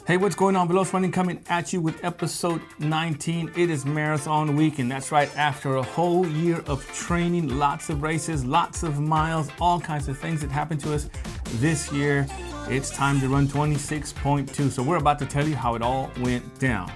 Hey, what's going on? Veloz Running coming at you with episode 19. It is marathon week, and that's right. After a whole year of training, lots of races, lots of miles, all kinds of things that happened to us this year, it's time to run 26.2. So we're about to tell you how it all went down.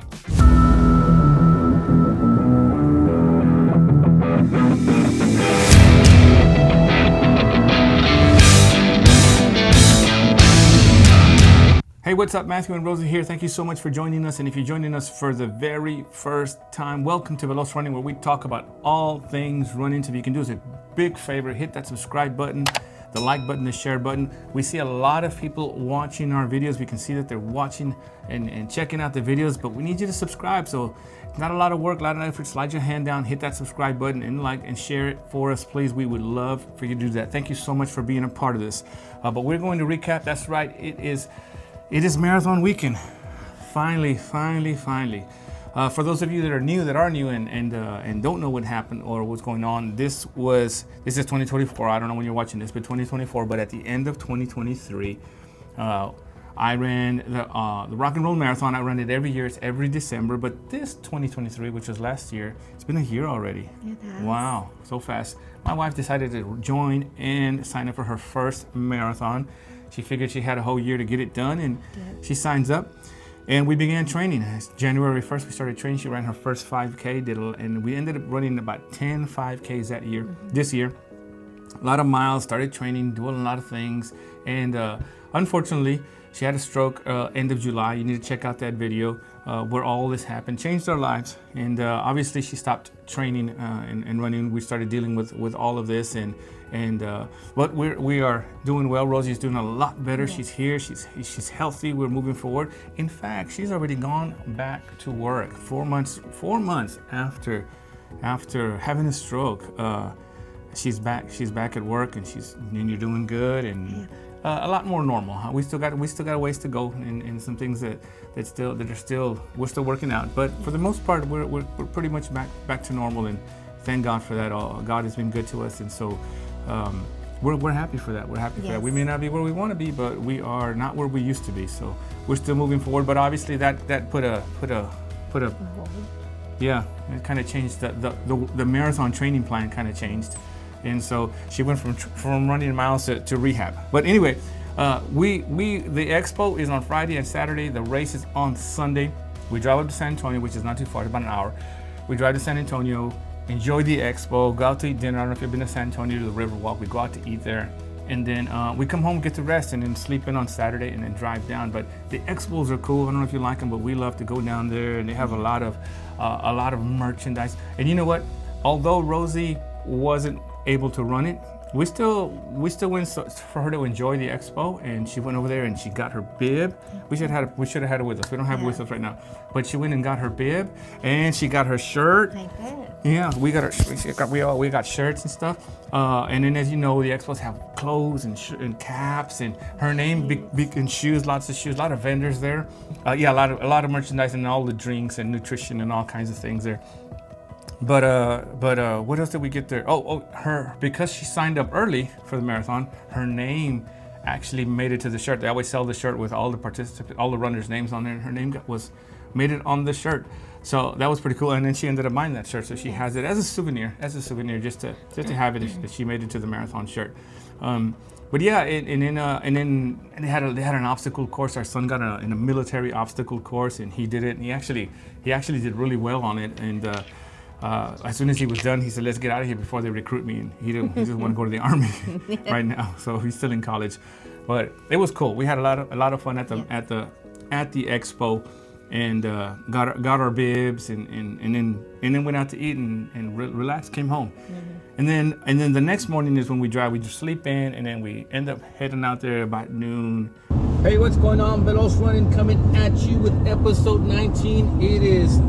Hey, what's up? Matthew and Rosie here. Thank you so much for joining us. And if you're joining us for the very first time, welcome to Veloz Running, where we talk about all things running. So if you can do us a big favor, hit that subscribe button, the like button, the share button. We see a lot of people watching our videos. We can see that they're watching and checking out the videos, but we need you to subscribe. So not a lot of work, a lot of effort. Slide your hand down, hit that subscribe button, and like and share it for us, please. We would love for you to do that. Thank you so much for being a part of this. But we're going to recap. That's right. It is marathon weekend. Finally. For those of you that are new and don't know what happened or what's going on, this is 2024. I don't know when you're watching this, but 2024. But at the end of 2023, I ran the Rock and Roll Marathon. I run it every year. It's every December. But this 2023, which was last year, it's been a year already. It has. Wow, so fast. My wife decided to join and sign up for her first marathon. She figured she had a whole year to get it done, and she signs up. And we began training. January 1st, we started training. She ran her first 5K, and we ended up running about 10 5Ks that year. This year, a lot of miles, started training, doing a lot of things. And unfortunately, she had a stroke end of July. You need to check out that video where all this happened, changed our lives. And obviously, she stopped training and running. We started dealing with all of this, but we are doing well. Rosie's doing a lot better. Yeah. She's here. She's healthy. We're moving forward. In fact, she's already gone back to work 4 months after having a stroke. She's back at work, and you're doing good, and a lot more normal. Huh? We still got a ways to go, and some things we're still working out. But for the most part, we're pretty much back to normal, and thank God for that. God has been good to us, and so we're happy for that. We're happy for that. We may not be where we want to be, but we are not where we used to be. So we're still moving forward. But obviously that put a it kind of changed the marathon training plan kind of changed. And so she went from running miles to rehab. But anyway, the expo is on Friday and Saturday. The race is on Sunday. We drive up to San Antonio, which is not too far, it's about an hour. We drive to San Antonio, enjoy the expo, go out to eat dinner. I don't know if you've been to San Antonio to the Riverwalk. We go out to eat there. And then we come home, get to rest, and then sleep in on Saturday and then drive down. But the expos are cool. I don't know if you like them, but we love to go down there, and they have a lot of merchandise. And you know what? Although Rosie wasn't able to run it, we still went for her to enjoy the expo, and she went over there and she got her bib. We should have had it with us. We don't have it with us right now, but she went and got her bib, and she got her shirt. My bib. Yeah, we got shirts and stuff. And then, as you know, the expos have clothes and caps and her name, big and shoes, lots of shoes, a lot of vendors there. A lot of merchandise and all the drinks and nutrition and all kinds of things there. But what else did we get there? Because she signed up early for the marathon, her name actually made it to the shirt. They always sell the shirt with all the participants, all the runners' names on there, and her name made it on the shirt. So that was pretty cool. And then she ended up buying that shirt, so she has it as a souvenir, just to have it that she made it to the marathon shirt. But yeah, and then they had an obstacle course. Our son got in a military obstacle course, and he did it. And he actually did really well on it. And as soon as he was done, he said, "Let's get out of here before they recruit me." And he doesn't want to go to the army right now, so he's still in college. But it was cool. We had a lot of fun at the expo, and got our bibs, and then went out to eat and relaxed. Came home, and then the next morning is when we drive. We just sleep in, and then we end up heading out there about noon. Hey, what's going on? Veloz Running coming at you with episode 19. It is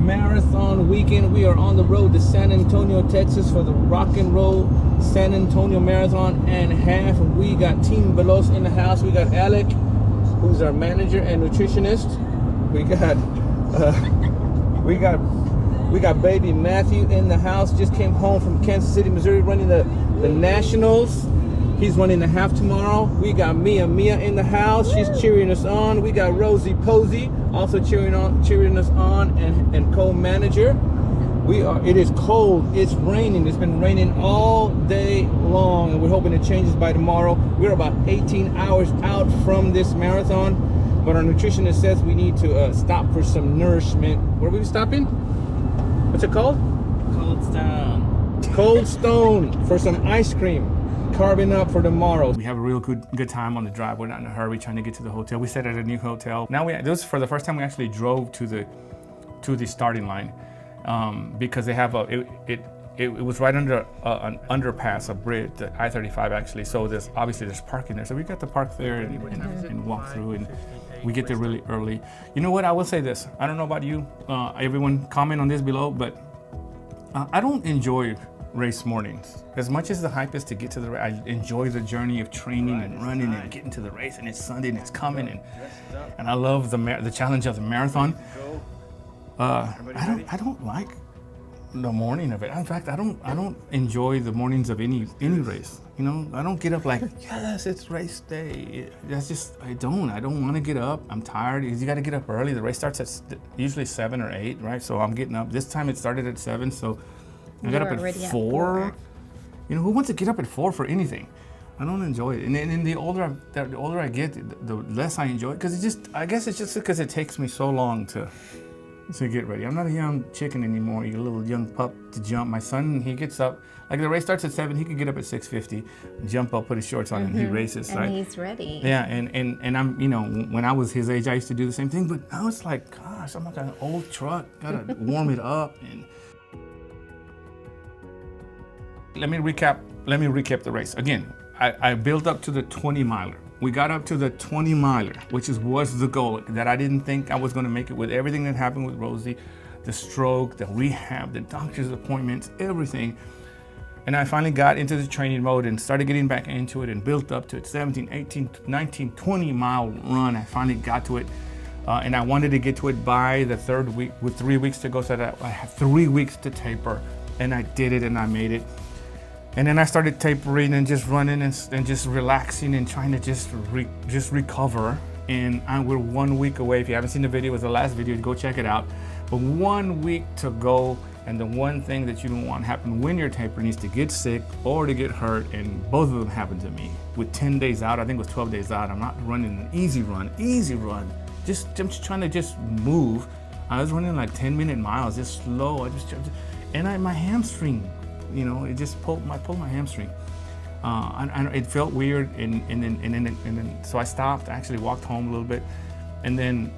marathon weekend. We are on the road to San Antonio, Texas for the Rock and Roll San Antonio Marathon and Half. We got Team Veloz in the house. We got Alec, who's our manager and nutritionist. We got baby Matthew in the house. Just came home from Kansas City, Missouri, running the Nationals. He's running the half tomorrow. We got Mia in the house. She's cheering us on. We got Rosie Posey also cheering us on, and co-manager. It is cold. It's raining. It's been raining all day long, and we're hoping it changes by tomorrow. We're about 18 hours out from this marathon, but our nutritionist says we need to stop for some nourishment. Where are we stopping? What's it called? Cold Stone for some ice cream. Carving up for tomorrow. We have a real good time on the drive. We're not in a hurry trying to get to the hotel. We stayed at a new hotel. Now this was for the first time we actually drove to the starting line, because they have it was right under an underpass, a bridge, the I-35 actually. So there's parking there. So we got to park there and walk through, and we get there really early. You know what? I will say this. I don't know about you. Everyone comment on this below, but I don't enjoy race mornings. As much as the hype is to get to the race, I enjoy the journey of training and running and getting to the race, and it's Sunday and it's coming, and I love the challenge of the marathon. I don't like the morning of it. In fact, I don't enjoy the mornings of any race. You know, I don't get up like, yes, it's race day. That's just, I don't want to get up. I'm tired. You got to get up early. The race starts at usually 7 or 8, right? So I'm getting up. This time it started at 7, so I got up at 4. You know, who wants to get up at 4 for anything? I don't enjoy it. And the older I get, the less I enjoy it. Because I guess it's just because it takes me so long to get ready. I'm not a young chicken anymore, you little young pup to jump. My son, he gets up, like the race starts at 7, he could get up at 6:50, jump up, put his shorts on, and he races. And right? he's ready. Yeah, and I'm, you know, when I was his age, I used to do the same thing, but now it's like, gosh, I'm like an old truck, gotta warm it up. And let me recap the race. Again, I built up to the 20 miler. We got up to the 20 miler, which was the goal that I didn't think I was going to make it with everything that happened with Rosie, the stroke, the rehab, the doctor's appointments, everything. And I finally got into the training mode and started getting back into it and built up to it. 17, 18, 19, 20 mile run. I finally got to it. And I wanted to get to it by the 3rd week with 3 weeks to go, so that I have 3 weeks to taper. And I did it and I made it. And then I started tapering and just running and just relaxing and trying to just recover. And we're 1 week away. If you haven't seen the video, it was the last video, go check it out. But 1 week to go. And the one thing that you don't want to happen when you're tapering is to get sick or to get hurt. And both of them happened to me. With 10 days out, I think it was 12 days out, I'm not running an easy run. I'm just trying to just move. I was running like 10-minute miles, just slow. My hamstring, you know, it just pulled my hamstring. It felt weird, and then so I stopped. I actually walked home a little bit, and then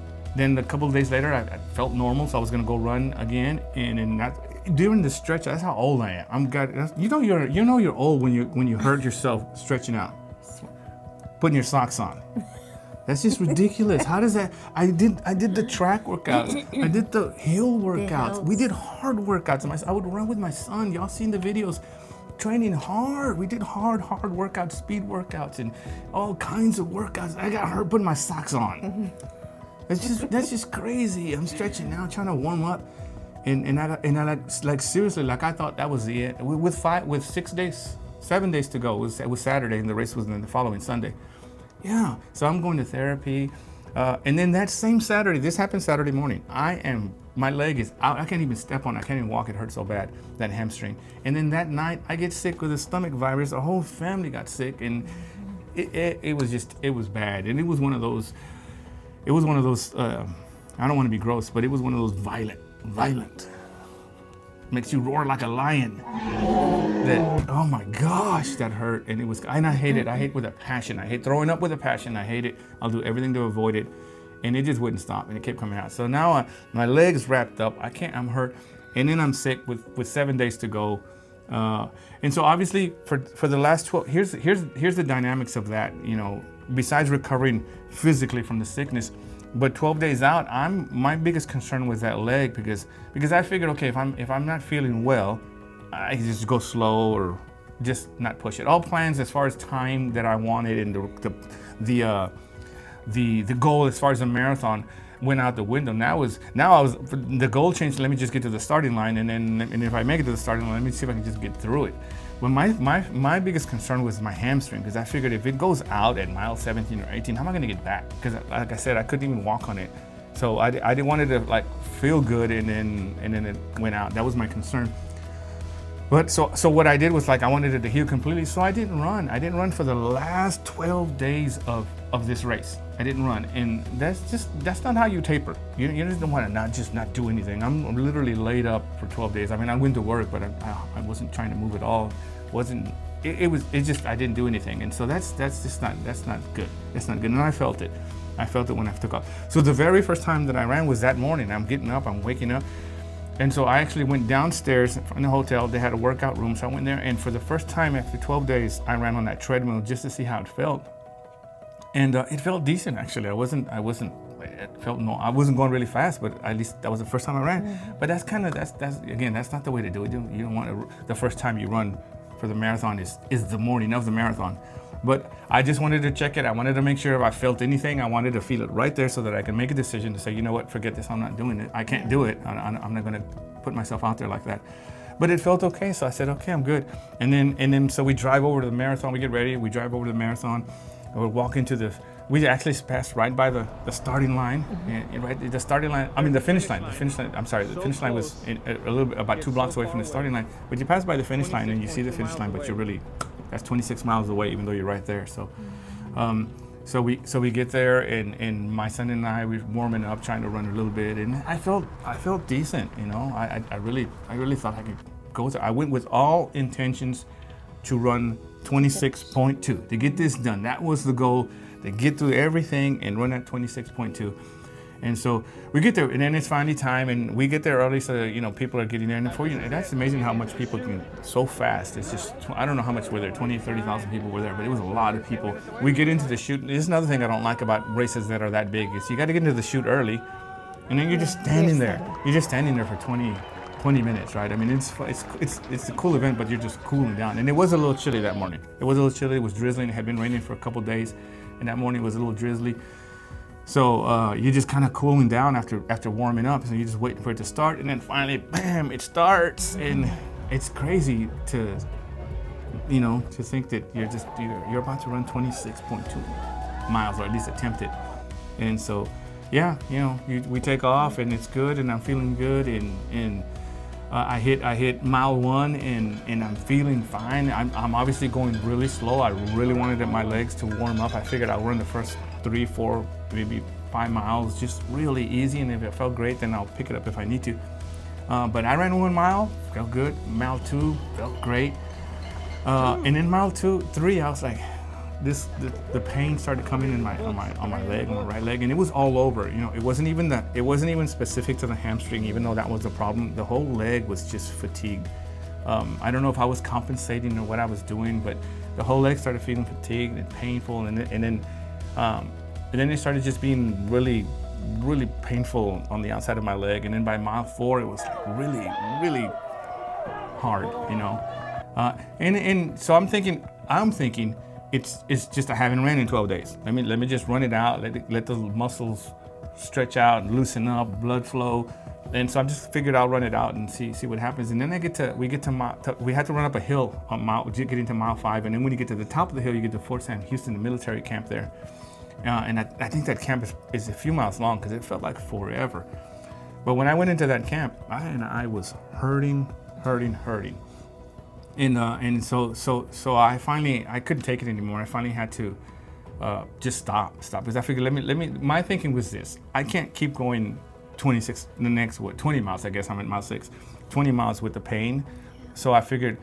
a couple of days later, I felt normal, so I was gonna go run again. And then during the stretch, that's how old I am. You know you're old when you hurt yourself stretching out, putting your socks on. That's just ridiculous. How does that? I did the track workouts. I did the hill workouts. We did hard workouts. I would run with my son. Y'all seen the videos, training hard. We did hard workouts, speed workouts, and all kinds of workouts. I got hurt putting my socks on. That's just crazy. I'm stretching now, trying to warm up, and I like seriously, like I thought that was the end. With 7 days to go. It was Saturday, and the race was the following Sunday. Yeah, so I'm going to therapy. And then that same Saturday, this happened Saturday morning, my leg is out. I can't even step on it. I can't even walk. It hurts so bad, that hamstring. And then that night, I get sick with a stomach virus. The whole family got sick, and it was bad. And it was one of those, I don't want to be gross, but it was one of those violent. Makes you roar like a lion. That, oh my gosh, that hurt. And I hate it. I hate with a passion. I hate throwing up with a passion. I hate it. I'll do everything to avoid it. And it just wouldn't stop, and it kept coming out. So now my leg's wrapped up. I'm hurt. And then I'm sick with 7 days to go. And so obviously for the last 12, here's the dynamics of that, you know, besides recovering physically from the sickness. But 12 days out, my biggest concern was that leg, because I figured, okay, if I'm not feeling well, I can just go slow or just not push it. All plans as far as time that I wanted and the goal as far as a marathon went out the window. The goal changed. Let me just get to the starting line, and if I make it to the starting line, let me see if I can just get through it. Well, my biggest concern was my hamstring, because I figured if it goes out at mile 17 or 18, how am I going to get back? Because like I said, I couldn't even walk on it. So I didn't want it to like feel good and then it went out. That was my concern. But so what I did was like I wanted it to heal completely. So I didn't run. I didn't run for the last 12 days of this race. I didn't run, and that's not how you taper. You just don't want to not do anything. I'm literally laid up for 12 days. I mean, I went to work, but I wasn't trying to move at all. It just I didn't do anything, and so that's not good. That's not good. And I felt it. I felt it when I took off. So the very first time that I ran was that morning. I'm getting up. I'm waking up. And so I actually went downstairs in the hotel. They had a workout room, so I went there. And for the first time after 12 days, I ran on that treadmill just to see how it felt. And it felt decent, actually. I wasn't going really fast, but at least that was the first time I ran. Mm-hmm. But that's not the way to do it. You don't want the first time you run for the marathon is the morning of the marathon. But I just wanted to check it. I wanted to make sure if I felt anything, I wanted to feel it right there so that I can make a decision to say, you know what, forget this, I'm not doing it. I can't do it. I'm not gonna put myself out there like that. But it felt okay, so I said, okay, I'm good. And then so we drive over to the marathon, we get ready, we drive over to the marathon, and we walk into we actually passed right by the starting line, mm-hmm. Right, the starting line, the finish line, I'm sorry, the finish line was a little bit, about 2 blocks away from the starting line, but you pass by the finish line and you see the finish line, but that's 26 miles away, even though you're right there. So, so we get there, and my son and I were warming up, trying to run a little bit, and I felt decent. You know, I really thought I could go there. I went with all intentions to run 26.2 to get this done. That was the goal, to get through everything and run at 26.2. And so we get there, and then it's finally time, and we get there early, so people are getting there. And before that's amazing how much people can so fast. It's just, I don't know how much were there, 20, 30,000 people were there, but it was a lot of people. We get into the chute. This is another thing I don't like about races that are that big, is you got to get into the chute early, and then you're just standing there. You're just standing there for 20 minutes, right? I mean, it's a cool event, but you're just cooling down. And it was a little chilly that morning. It was a little chilly. It was drizzling. It had been raining for a couple days, and that morning it was a little drizzly. So you're just kind of cooling down after warming up. So you're just waiting for it to start, and then finally, bam! It starts, and it's crazy to think that you're about to run 26.2 miles, or at least attempt it. And so, yeah, we take off, and it's good, and I'm feeling good, and I hit mile 1, and I'm feeling fine. I'm obviously going really slow. I really wanted my legs to warm up. I figured I'll run the first 3, 4, maybe 5 miles just really easy, and if it felt great, then I'll pick it up if I need to. But I ran 1 mile, felt good. Mile 2 felt great, and then mile 3, I was like, the pain started coming in on my leg, on my right leg, and it was all over. It wasn't even specific to the hamstring, even though that was the problem. The whole leg was just fatigued. I don't know if I was compensating or what I was doing, but the whole leg started feeling fatigued and painful, and then it started just being really, really painful on the outside of my leg. And then by mile 4, it was like really, really hard, And so I'm thinking it's just I haven't ran in 12 days. Let me just run it out, let the muscles stretch out and loosen up, blood flow. And so I just figured I'll run it out and see what happens. And then we had to run up a hill get into mile 5. And then when you get to the top of the hill, you get to Fort Sam Houston, the military camp there. And I think that camp is a few miles long, because it felt like forever. But when I went into that camp, I was hurting. And so I couldn't take it anymore. I finally had to just stop, because I figured my thinking was this: I can't keep going 26, the next 20 miles, I guess I'm at mile 6, 20 miles with the pain. So I figured,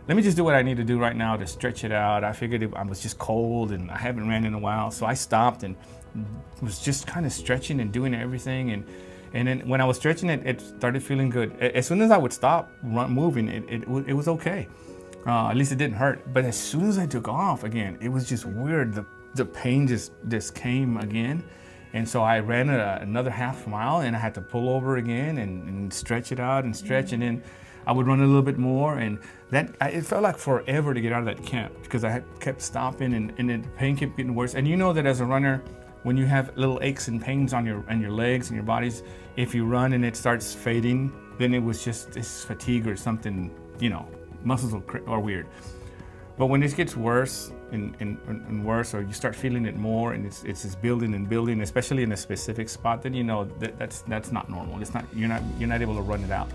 let me just do what I need to do right now to stretch it out. I figured I was just cold and I haven't ran in a while, so I stopped and was just kind of stretching and doing everything. And then when I was stretching it started feeling good. As soon as I would stop moving, it was okay. At least it didn't hurt. But as soon as I took off again, it was just weird. The pain just came again. And so I ran another half mile, and I had to pull over again and stretch it out and stretch. And then I would run a little bit more, and it felt like forever to get out of that camp, because I kept stopping, and the pain kept getting worse. And you know that as a runner, when you have little aches and pains on your legs and your bodies, if you run and it starts fading, then it was just this fatigue or something, muscles are weird. But when it gets worse and worse, or you start feeling it more, and it's just building and building, especially in a specific spot, then you know that's not normal. It's not you're not able to run it out,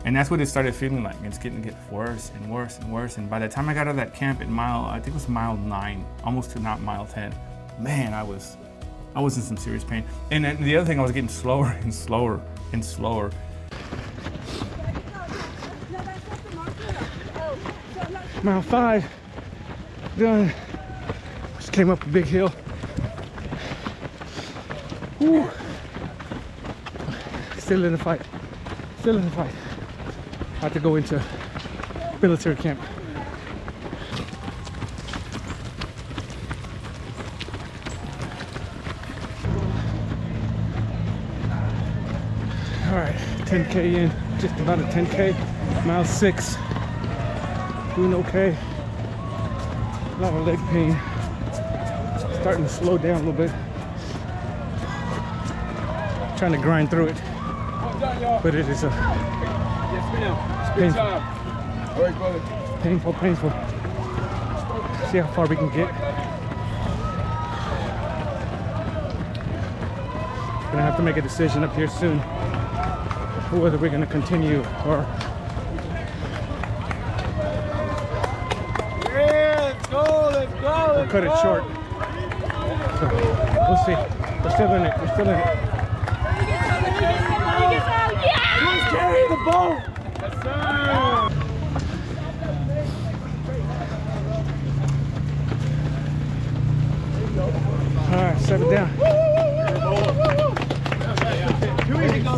and that's what it started feeling like. It's getting worse and worse and worse. And by the time I got out of that camp at I think it was mile 9, almost to not mile 10, man, I was in some serious pain. And then the other thing, I was getting slower and slower and slower. Mile 5, done. Just came up a big hill. Woo. Still in the fight. Still in the fight. I have to go into military camp. All right, 10K in, just about a 10K, mile 6. Doing okay. A lot of leg pain. Starting to slow down a little bit. Trying to grind through it. But it is painful. All right, brother. Painful. See how far we can get. Gonna have to make a decision up here soon whether we're gonna continue or cut it short. So we'll see. We're still in it. Who's carrying the boat? Yes, sir. All right, 7 down.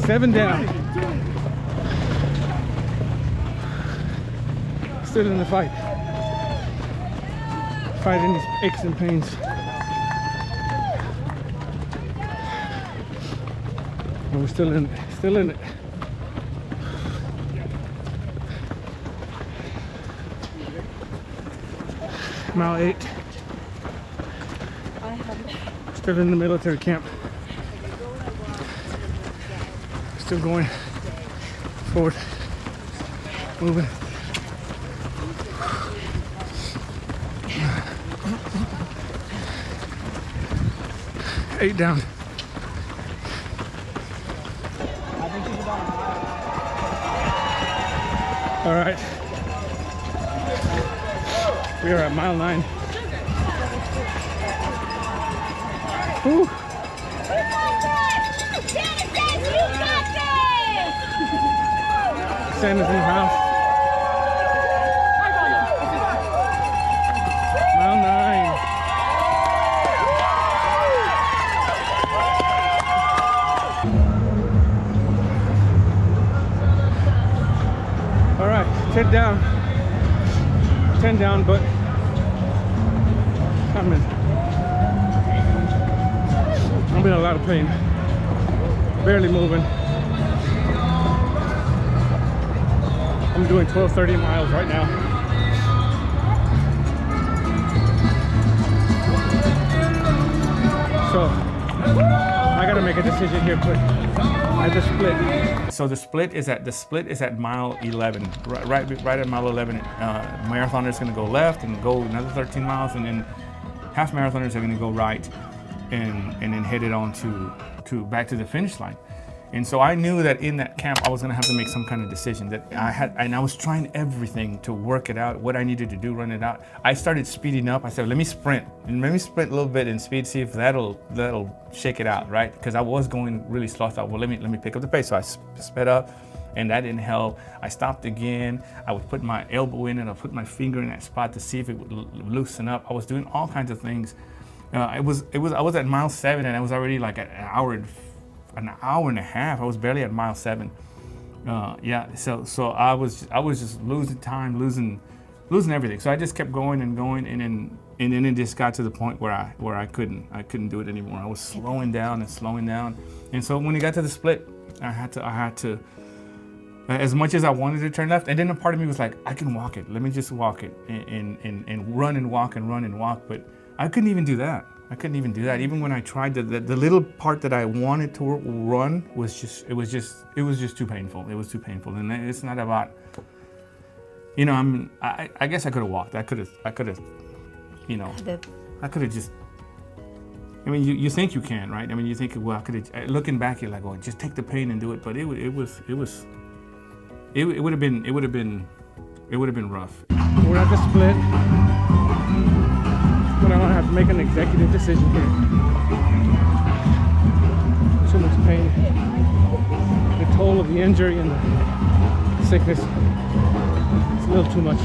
7 down. Still in the fight. Fighting these aches and pains. And we're still in it. Mile 8. Still in the military camp. Still going forward. Moving. Eight down. All right. We are at mile 9. Whew. Santa's in the house. Mile 9. All right, 10 down. 10 down, but I'm in a lot of pain. Barely moving. I'm doing 12:30 miles right now. So I gotta make a decision here quick. I just split. So the split is at mile 11, right at mile 11. Marathoner is going to go left and go another 13 miles, and then half marathoners are going to go right, and then head it on to back to the finish line. And so I knew that in that camp I was going to have to make some kind of decision that I was trying everything to work it out, what I needed to do, run it out. I started speeding up. I said, let me sprint a little bit in speed, see if that'll shake it out, right? Because I was going really slow. I thought, well, let me pick up the pace. So I sped up, and that didn't help. I stopped again. I would put my elbow in and I put my finger in that spot to see if it would loosen up. I was doing all kinds of things. I was at mile 7, and I was already like an hour and a half. I was barely at mile 7. So I was just losing time, losing everything. So I just kept going and going, and then it just got to the point where I couldn't do it anymore. I was slowing down. And so when it got to the split, I had to as much as I wanted to turn left, and then a part of me was like, I can walk it. Let me just walk it and run and walk and run and walk. But I couldn't even do that. Even when I tried, the little part that I wanted to run was just too painful. It was too painful. And it's not about you know, I guess I could have walked. I could have, you know, I could have just. I mean, you think you can, right? I mean, you think, well, I could have. Looking back, you're like, oh, just take the pain and do it. But it would have been rough. We're at the split, but I'm gonna have to make an executive decision here. Too much pain. The toll of the injury and the sickness. It's a little too much.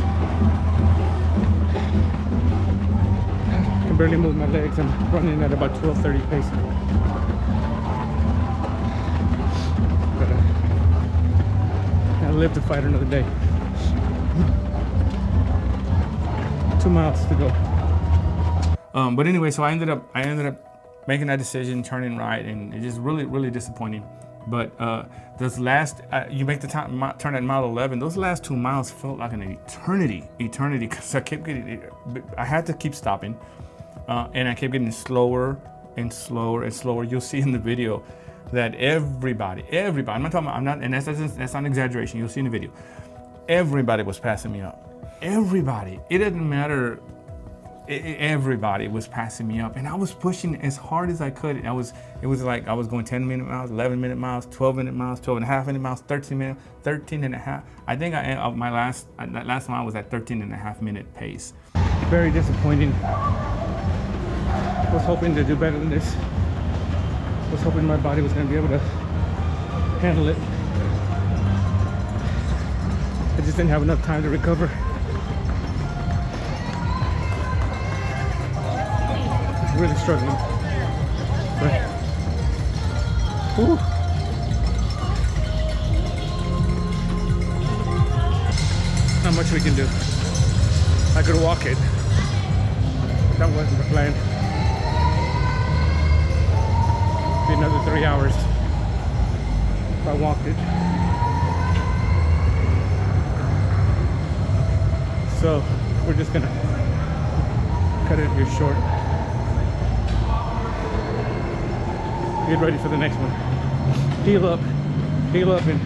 I can barely move my legs. I'm running at about 12:30 pace. But I'll live to fight another day. 2 miles to go. But anyway, so I ended up making that decision, turning right, and it's just really disappointing. But those last, you make the turn at mile 11. Those last 2 miles felt like an eternity, because I kept getting, I had to keep stopping, and I kept getting slower and slower and slower. You'll see in the video that everybody, I'm not talking about, I'm not, and that's not an exaggeration. You'll see in the video, everybody was passing me up. Everybody, it didn't matter. Everybody was passing me up, and I was pushing as hard as I could. It was like I was going 10-minute miles, 11-minute miles, 12-minute miles, 12.5-minute miles, 13 and a half. I think that last mile was at 13.5-minute pace. Very disappointing. I was hoping to do better than this. I was hoping my body was going to be able to handle it. I just didn't have enough time to recover. Really struggling, but whew. Not much we can do. I could walk it. That wasn't the plan. Be another 3 hours if I walked it. So we're just gonna cut it here short. Get ready for the next one. Heal up, and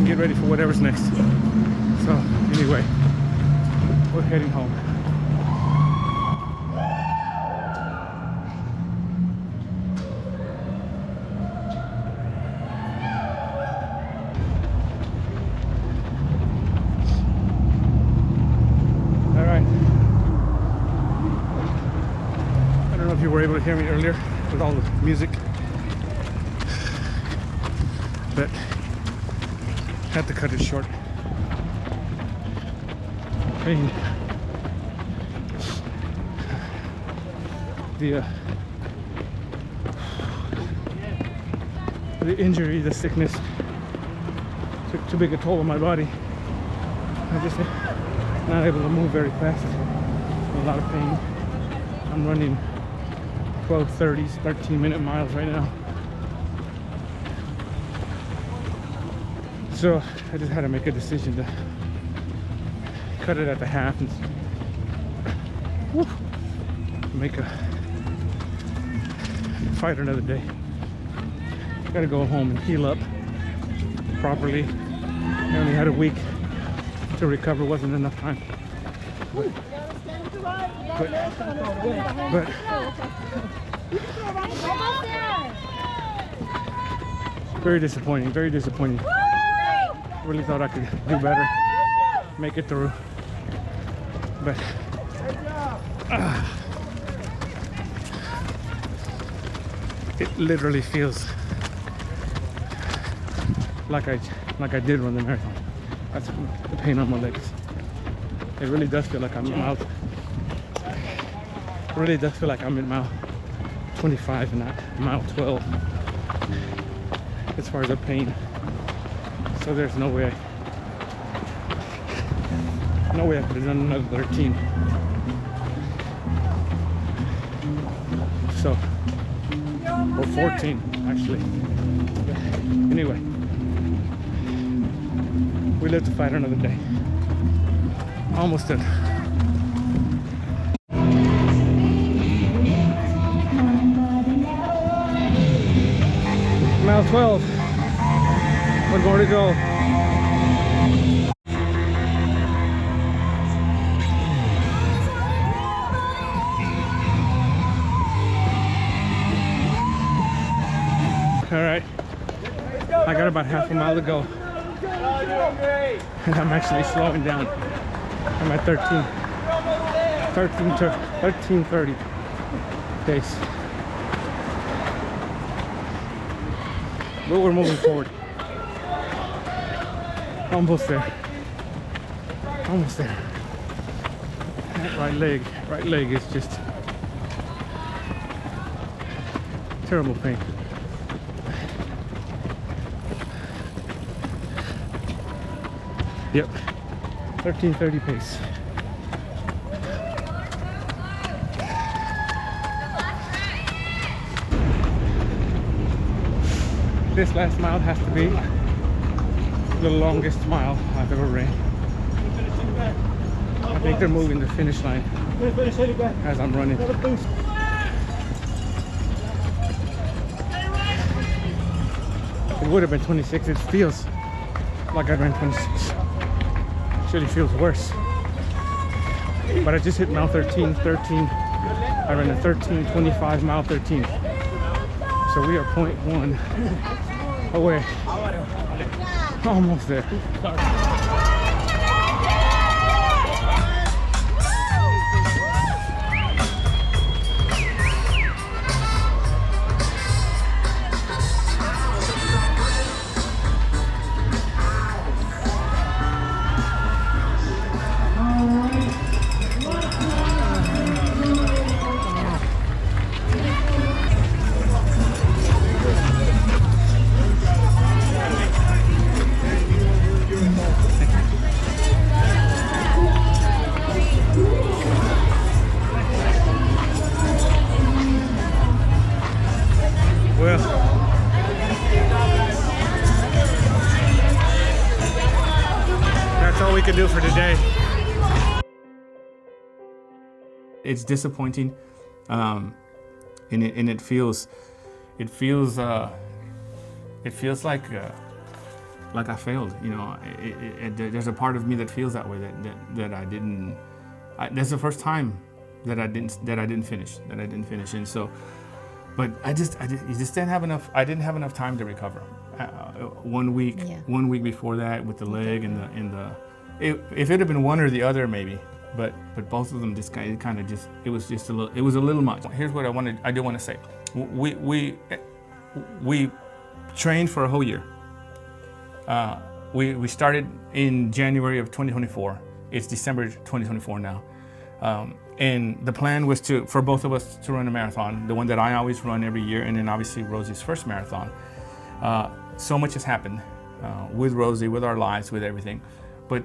get ready for whatever's next. So anyway, we're heading home. All right. I don't know if you were able to hear me earlier with all the music, but had to cut it short. Pain. The injury, the sickness took too big a toll on my body. I'm just not able to move very fast. A lot of pain. I'm running 12:30s, 13-minute miles right now. So I just had to make a decision to cut it at the half and fight another day. Gotta go home and heal up properly. I only had a week to recover, wasn't enough time. But very disappointing, very disappointing. Really thought I could do better, make it through. But it literally feels like I did run the marathon. That's the pain on my legs. It really does feel like I'm in mile. It really does feel like I'm in mile 25 and not mile 12 as far as the pain. So there's no way I could have done another 13. So, or 14 actually. Anyway, we live to fight another day. Almost done. Mile 12. One more to go. All right. I got about half a mile to go. And I'm actually slowing down. I'm at 13:30 pace. But we're moving forward. Almost there. Almost there. That right leg is just terrible pain. Yep, 13:30 pace. This last mile has to be the longest mile I've ever ran. I think they're moving the finish line as I'm running. It would have been 26. It feels like I ran 26. Actually feels worse. But I just hit mile 13. I ran a 13:25 mile 13. So we are 0.1 away. Almost there. Well, that's all we can do for today. It's disappointing, and it feels like I failed. You know, there's a part of me that feels that way. That I didn't. That's the first time that I didn't finish. And so. But you just didn't have enough. I didn't have enough time to recover. 1 week, Yeah. 1 week before that with the leg and the. If it had been one or the other, maybe. But both of them just kind of it was just a little. It was a little much. Here's what I do want to say. We trained for a whole year. We started in January of 2024. It's December 2024 now. And the plan was for both of us to run a marathon, the one that I always run every year, and then obviously Rosie's first marathon. So much has happened with Rosie, with our lives, with everything. But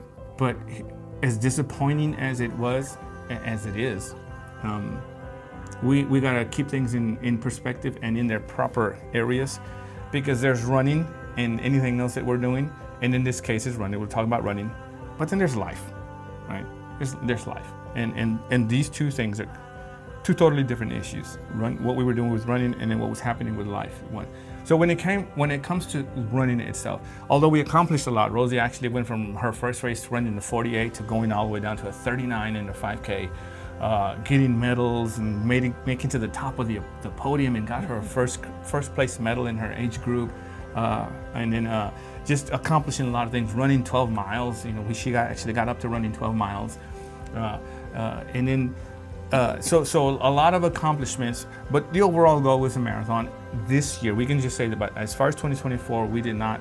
as disappointing as it was, as it is, we gotta keep things in perspective and in their proper areas, because there's running and anything else that we're doing, and in this case is running. We're talking about running, but then there's life, right? There's life. And these two things are two totally different issues. What we were doing with running, and then what was happening with life. So when it comes to running itself, although we accomplished a lot, Rosie actually went from her first race running the 48 to going all the way down to a 39 in the 5K, getting medals and making to the top of the podium, and got her first place medal in her age group, and then just accomplishing a lot of things. Running 12 miles, she actually got up to running 12 miles. And then, so a lot of accomplishments, but the overall goal was a marathon. This year, we can just say that, but as far as 2024, we did not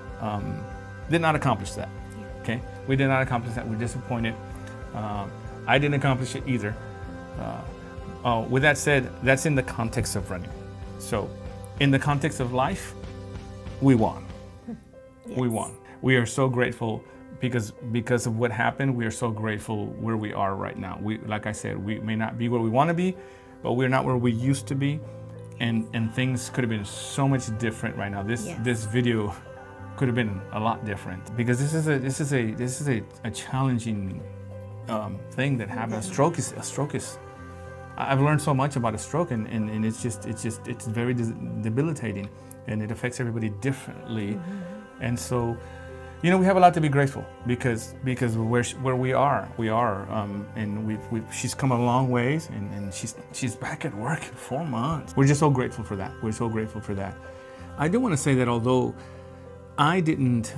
accomplish that. Okay, we did not accomplish that. We're disappointed. I didn't accomplish it either. With that said, that's in the context of running. So, in the context of life, we won. Yes. We won. We are so grateful. Because of what happened, we are so grateful where we are right now. Like I said, we may not be where we want to be, but we're not where we used to be, and things could have been so much different right now. This video could have been a lot different, because this is a challenging thing that happened. A stroke is. I've learned so much about a stroke, and it's very debilitating, and it affects everybody differently, and so. We have a lot to be grateful because where we are, and she's come a long ways, and she's back at work in 4 months. We're just so grateful for that. We're so grateful for that. I do want to say that although I didn't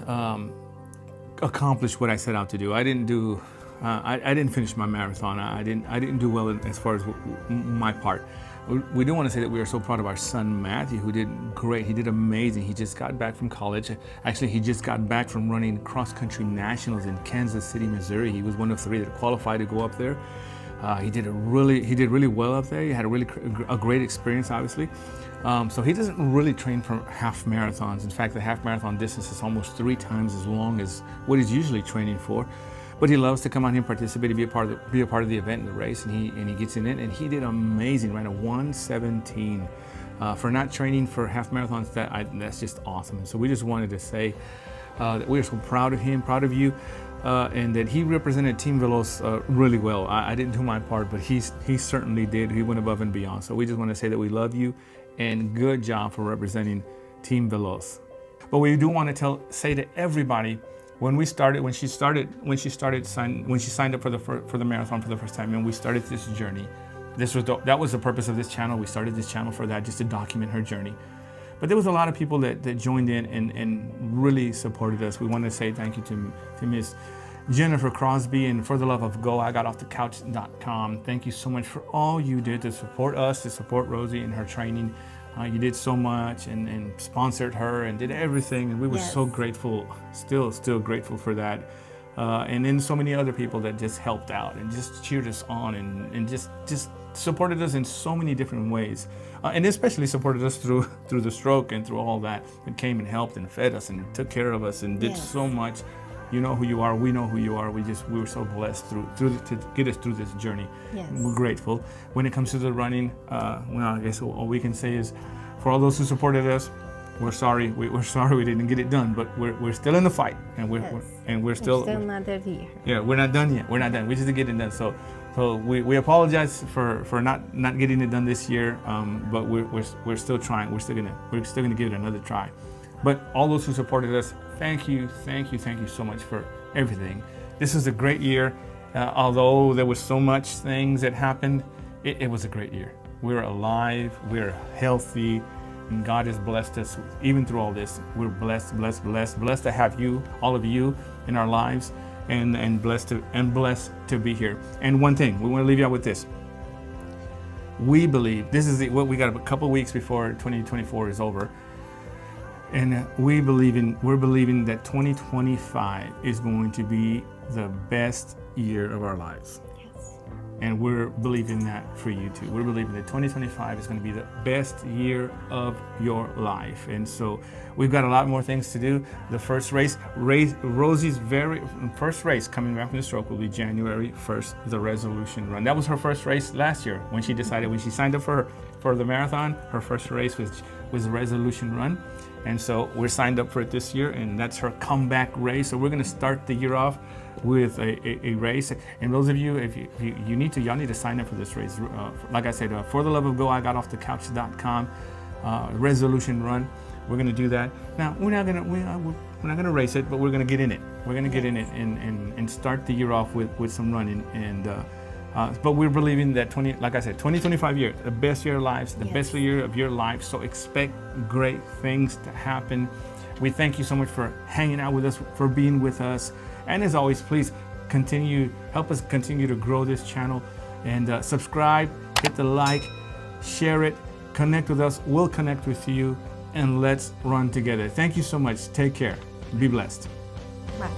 accomplish what I set out to do, I didn't do, I didn't finish my marathon. I didn't do well as far as my part. We do want to say that we are so proud of our son Matthew, who did great. He did amazing. He just got back from college. Actually, he just got back from running cross-country nationals in Kansas City, Missouri. He was one of 3 that qualified to go up there. He did really well up there. He had a great experience, obviously. So he doesn't really train for half marathons. In fact, the half marathon distance is almost 3 times as long as what he's usually training for. But he loves to come out here and participate, be a part of the event and the race, and he gets in it. And he did amazing, ran a 1:17. For not training for half marathons, that's just awesome. And so we just wanted to say that we are so proud of him, proud of you, and that he represented Team Veloz really well. I didn't do my part, but he certainly did. He went above and beyond. So we just want to say that we love you, and good job for representing Team Veloz. But we do want to say to everybody, when she signed up for the marathon for the first time, and we started this journey, that was the purpose of this channel. We started this channel for that, just to document her journey. But there was a lot of people that joined in and really supported us. We want to say thank you to Miss Jennifer Crosby, and For the Love of Go, I got off the couch.com. Thank you so much for all you did to support us, to support Rosie in her training. You did so much and sponsored her and did everything, and we were so grateful, still grateful for that. And then so many other people that just helped out and just cheered us on and just supported us in so many different ways. And especially supported us through the stroke and through all that, and came and helped and fed us and took care of us and did so much. You know who you are, we know who you are. We were so blessed to get us through this journey. Yes. We're grateful. When it comes to the running, well, I guess all we can say is, for all those who supported us, we're sorry. We're sorry we didn't get it done, but we're still in the fight, and we're still not there yet. Yeah, we're not done yet. We're not done. We just didn't get it done. So we apologize for not getting it done this year, but we're still trying. We're still gonna give it another try. But all those who supported us, thank you so much for everything. This was a great year. Although there was so much things that happened, it was a great year. We're alive, we're healthy, and God has blessed us even through all this. We're blessed to have you, all of you, in our lives, and blessed to be here. And one thing, we want to leave you out with this. We believe, what we got a couple weeks before 2024 is over. And we're believing that 2025 is going to be the best year of our lives. Yes. And we're believing that for you too. We're believing that 2025 is going to be the best year of your life. And so we've got a lot more things to do. The first race, Rosie's very first race coming back from the stroke will be January 1st, the Resolution Run. That was her first race last year when she signed up for the marathon. Her first race was the Resolution Run. And so we're signed up for it this year, and that's her comeback race. So we're going to start the year off with a race. And those of you, if you need to, y'all need to sign up for this race. Like I said, For the Love of Go, I got off the couch.com, Resolution Run. We're going to do that. Now we're not going to race it, but we're going to get in it. We're going to get in it and start the year off with some running. And but we're believing that 2025 year, the best year of lives, the best year of your life. So expect great things to happen. We thank you so much for hanging out with us, for being with us. And as always, please help us continue to grow this channel, and subscribe, hit the like, share it, connect with us. We'll connect with you, and let's run together. Thank you so much. Take care. Be blessed. Bye.